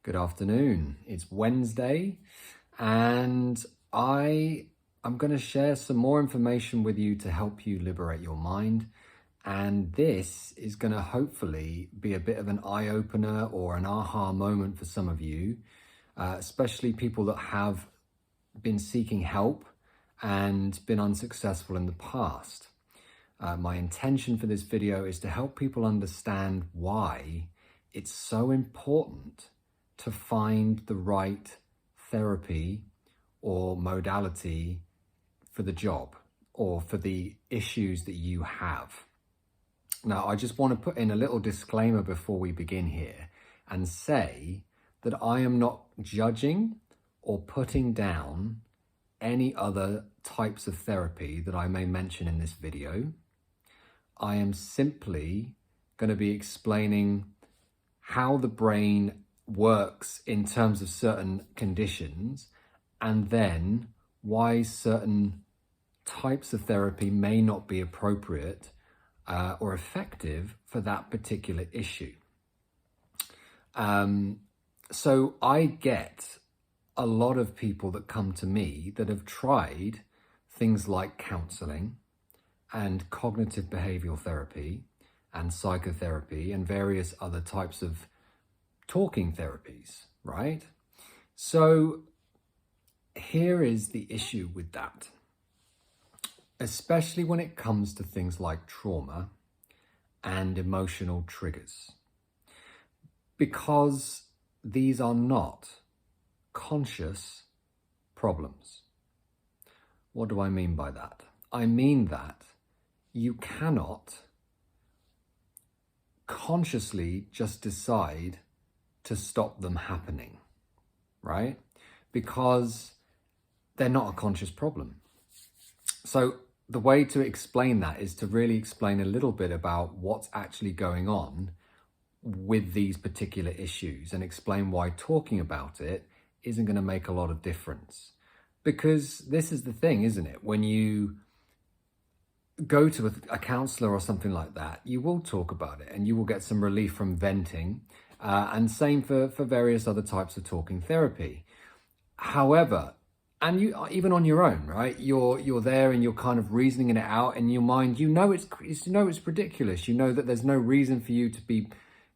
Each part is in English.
Good afternoon. It's Wednesday and I'm going to share some more information with you to help you liberate your mind. And this is going to hopefully be a bit of an eye-opener or an aha moment for some of you, especially people that have been seeking help and been unsuccessful in the past. My intention for this video is to help people understand why it's so important to find the right therapy or modality for the job or for the issues that you have. Now, I just want to put in a little disclaimer before we begin here and say that I am not judging or putting down any other types of therapy that I may mention in this video. I am simply going to be explaining how the brain works in terms of certain conditions, and then why certain types of therapy may not be appropriate or effective for that particular issue. So I get a lot of people that come to me that have tried things like counseling and cognitive behavioral therapy and psychotherapy and various other types of talking therapies, right? So here is the issue with that, especially when it comes to things like trauma and emotional triggers, because these are not conscious problems. What do I mean by that? I mean that you cannot consciously just decide to stop them happening, right? Because they're not a conscious problem. So the way to explain that is to really explain a little bit about what's actually going on with these particular issues and explain why talking about it isn't going to make a lot of difference. Because this is the thing, isn't it? When you go to a counselor or something like that, you will talk about it and you will get some relief from venting. And same for various other types of talking therapy. However, and you even on your own, right? You're there and you're kind of reasoning it out in your mind. You know it's ridiculous. You know that there's no reason for you to be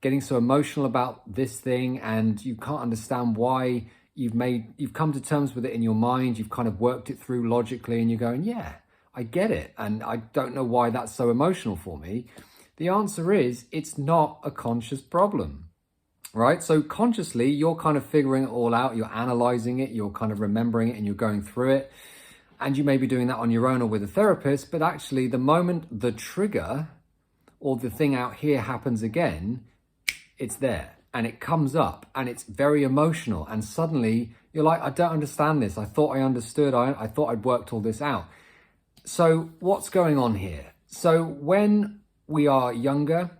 getting so emotional about this thing, and you can't understand why you've come to terms with it in your mind. You've kind of worked it through logically, and you're going, yeah, I get it, and I don't know why that's so emotional for me. The answer is it's not a conscious problem. Right? So consciously, you're kind of figuring it all out. You're analyzing it. You're kind of remembering it and you're going through it. And you may be doing that on your own or with a therapist. But actually, the moment the trigger or the thing out here happens again, it's there and it comes up and it's very emotional. And suddenly you're like, I don't understand this. I thought I understood. I thought I'd worked all this out. So what's going on here? So when we are younger,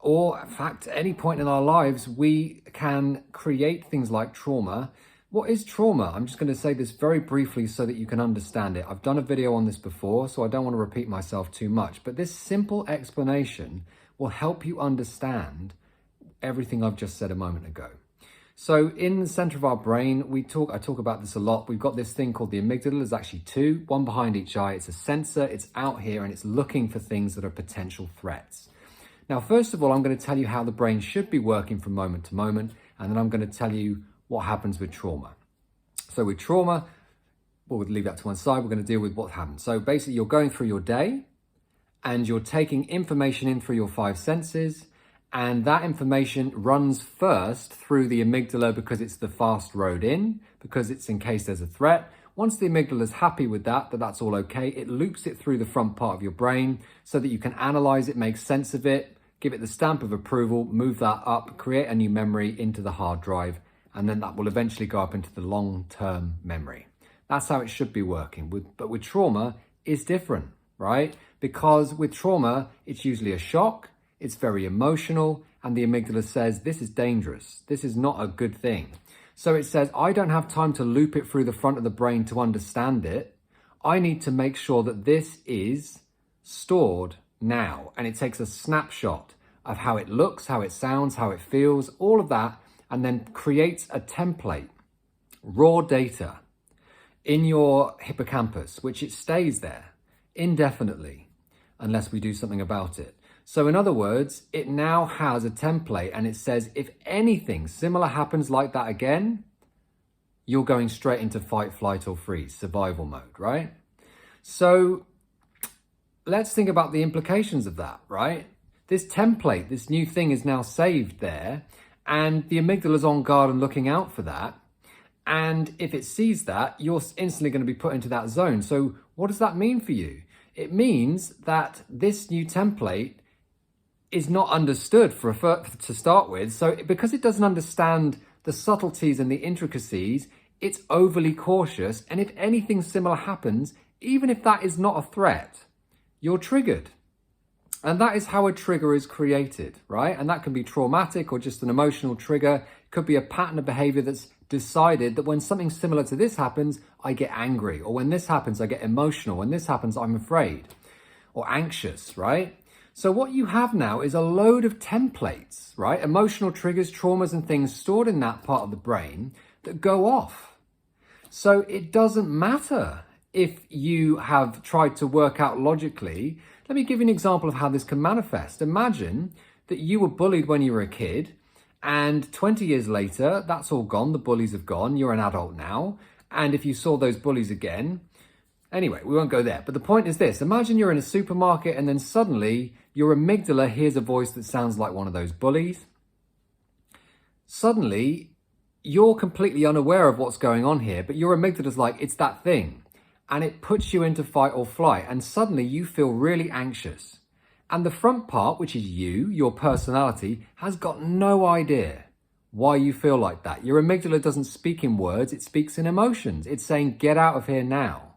or in fact, at any point in our lives, we can create things like trauma. What is trauma? I'm just going to say this very briefly so that you can understand it. I've done a video on this before, so I don't want to repeat myself too much. But this simple explanation will help you understand everything I've just said a moment ago. So in the center of our brain, I talk about this a lot. We've got this thing called the amygdala. There's actually two, one behind each eye. It's a sensor. It's out here and it's looking for things that are potential threats. Now, first of all, I'm going to tell you how the brain should be working from moment to moment, and then I'm going to tell you what happens with trauma. So with trauma, we'll leave that to one side. We're going to deal with what happens. So basically, you're going through your day, and you're taking information in through your five senses, and that information runs first through the amygdala because it's the fast road in, because it's in case there's a threat. Once the amygdala is happy with that's all okay, it loops it through the front part of your brain so that you can analyze it, make sense of it, give it the stamp of approval, move that up, create a new memory into the hard drive, and then that will eventually go up into the long-term memory. That's how it should be working. But with trauma, it's different, right? Because with trauma, it's usually a shock, it's very emotional, and the amygdala says, this is dangerous. This is not a good thing. So it says, I don't have time to loop it through the front of the brain to understand it. I need to make sure that this is stored now. And it takes a snapshot of how it looks, how it sounds, how it feels, all of that. and then creates a template, raw data, in your hippocampus, which it stays there indefinitely unless we do something about it. So in other words, it now has a template and it says, if anything similar happens like that again, you're going straight into fight, flight, or freeze, survival mode, right? So let's think about the implications of that, right? This template, this new thing is now saved there, and the amygdala's on guard and looking out for that. And if it sees that, you're instantly going to be put into that zone. So what does that mean for you? It means that this new template is not understood to start with. So because it doesn't understand the subtleties and the intricacies, it's overly cautious. And if anything similar happens, even if that is not a threat, you're triggered. And that is how a trigger is created, right? And that can be traumatic or just an emotional trigger. It could be a pattern of behavior that's decided that when something similar to this happens, I get angry. Or when this happens, I get emotional. When this happens, I'm afraid or anxious, right? So what you have now is a load of templates, right? Emotional triggers, traumas, and things stored in that part of the brain that go off. So it doesn't matter if you have tried to work out logically. Let me give you an example of how this can manifest. Imagine that you were bullied when you were a kid, and 20 years later, that's all gone. The bullies have gone. You're an adult now. And if you saw those bullies again, anyway, we won't go there. But the point is this. Imagine you're in a supermarket and then suddenly your amygdala hears a voice that sounds like one of those bullies. Suddenly, you're completely unaware of what's going on here, but your amygdala's like, it's that thing. And it puts you into fight or flight. And suddenly you feel really anxious. And the front part, which is you, your personality, has got no idea why you feel like that. Your amygdala doesn't speak in words, it speaks in emotions. It's saying, get out of here now,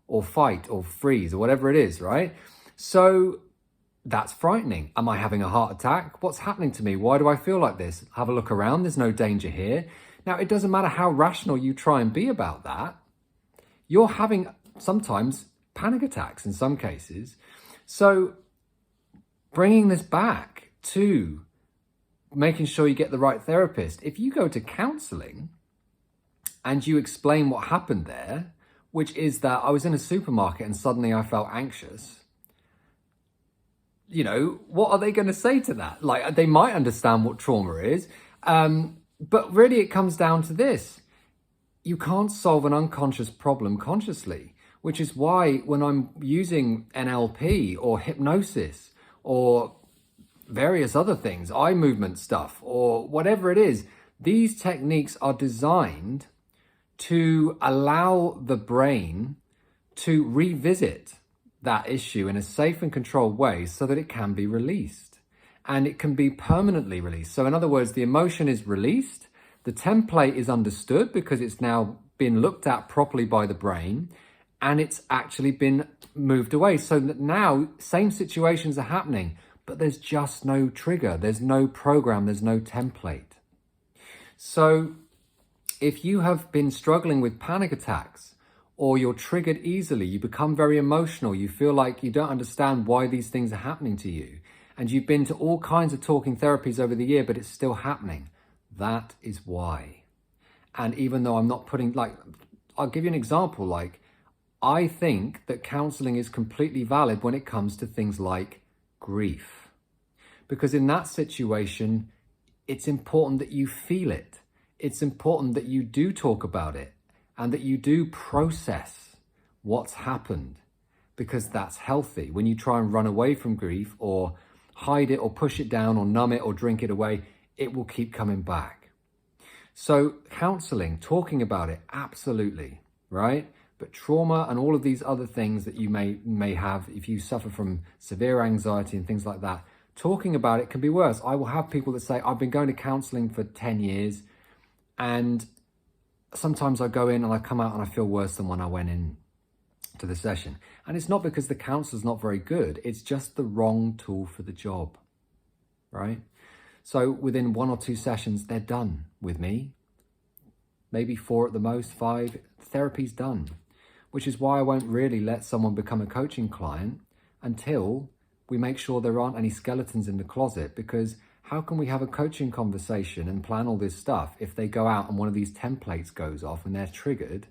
or fight, or freeze, or whatever it is, right? So that's frightening. Am I having a heart attack? What's happening to me? Why do I feel like this? Have a look around, there's no danger here. Now, it doesn't matter how rational you try and be about that. You're having sometimes panic attacks in some cases. So bringing this back to making sure you get the right therapist. If you go to counseling and you explain what happened there, which is that I was in a supermarket and suddenly I felt anxious, you know, what are they going to say to that? Like, they might understand what trauma is, but really it comes down to this. You can't solve an unconscious problem consciously, which is why when I'm using NLP or hypnosis or various other things, eye movement stuff, or whatever it is, these techniques are designed to allow the brain to revisit that issue in a safe and controlled way so that it can be released. And it can be permanently released. So in other words, the emotion is released, the template is understood because it's now been looked at properly by the brain, and it's actually been moved away. So that now same situations are happening, but there's just no trigger, there's no program, there's no template. So if you have been struggling with panic attacks, or you're triggered easily, you become very emotional, you feel like you don't understand why these things are happening to you, and you've been to all kinds of talking therapies over the year, but it's still happening, that is why. And even though I'm not putting, like, I'll give you an example, like, I think that counseling is completely valid when it comes to things like grief. Because in that situation, it's important that you feel it. It's important that you do talk about it and that you do process what's happened, because that's healthy. When you try and run away from grief or hide it or push it down or numb it or drink it away, it will keep coming back. So counseling, talking about it, absolutely, right? But trauma and all of these other things that you may have, if you suffer from severe anxiety and things like that, talking about it can be worse. I will have people that say, I've been going to counseling for 10 years and sometimes I go in and I come out and I feel worse than when I went in to the session. And it's not because the counselor's not very good. It's just the wrong tool for the job, right? So within 1 or 2 sessions, they're done with me. Maybe 4 at the most, 5, therapy's done. Which is why I won't really let someone become a coaching client until we make sure there aren't any skeletons in the closet, because How can we have a coaching conversation and plan all this stuff if they go out and one of these templates goes off and they're triggered?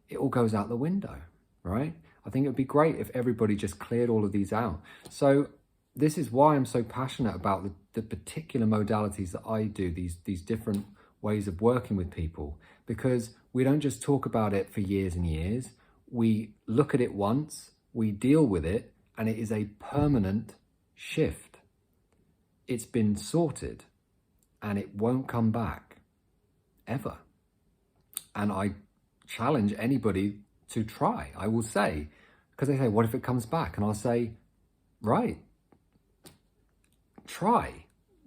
It all goes out the window, right? I think it would be great if everybody just cleared all of these out. So this is why I'm so passionate about the particular modalities that I do, these different ways of working with people, because we don't just talk about it for years and years. We look at it once, we deal with it, and it is a permanent shift. It's been sorted and it won't come back ever. And I challenge anybody to try. I will say, because they say, what if it comes back? And I'll say, right,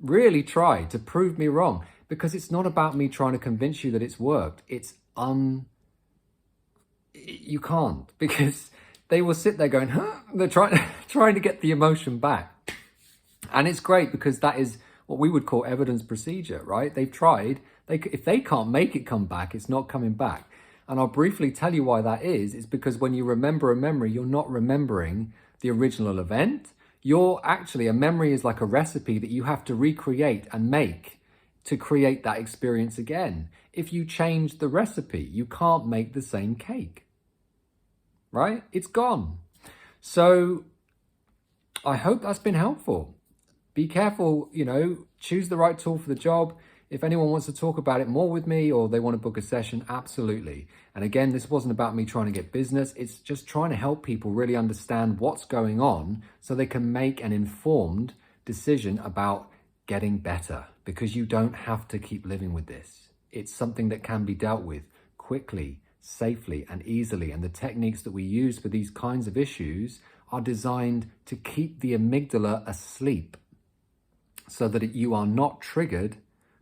really try to prove me wrong, because it's not about me trying to convince you that it's worked. You can't, because they will sit there going, huh? They're trying to get the emotion back. And it's great because that is what we would call evidence procedure, right? They've tried. If they can't make it come back, it's not coming back. And I'll briefly tell you why that is. It's because when you remember a memory, you're not remembering the original event. A memory is like a recipe that you have to recreate and make to create that experience again. If you change the recipe, you can't make the same cake, right? It's gone. So I hope that's been helpful. Be careful, choose the right tool for the job. If anyone wants to talk about it more with me or they want to book a session, absolutely. And again, this wasn't about me trying to get business. It's just trying to help people really understand what's going on so they can make an informed decision about getting better, because you don't have to keep living with this. It's something that can be dealt with quickly, safely, and easily. And the techniques that we use for these kinds of issues are designed to keep the amygdala asleep so that you are not triggered,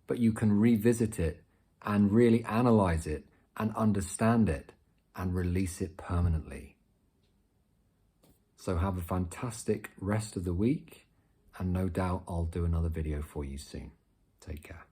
but you can revisit it and really analyze it and understand it and release it permanently. So have a fantastic rest of the week, and no doubt I'll do another video for you soon. Take care.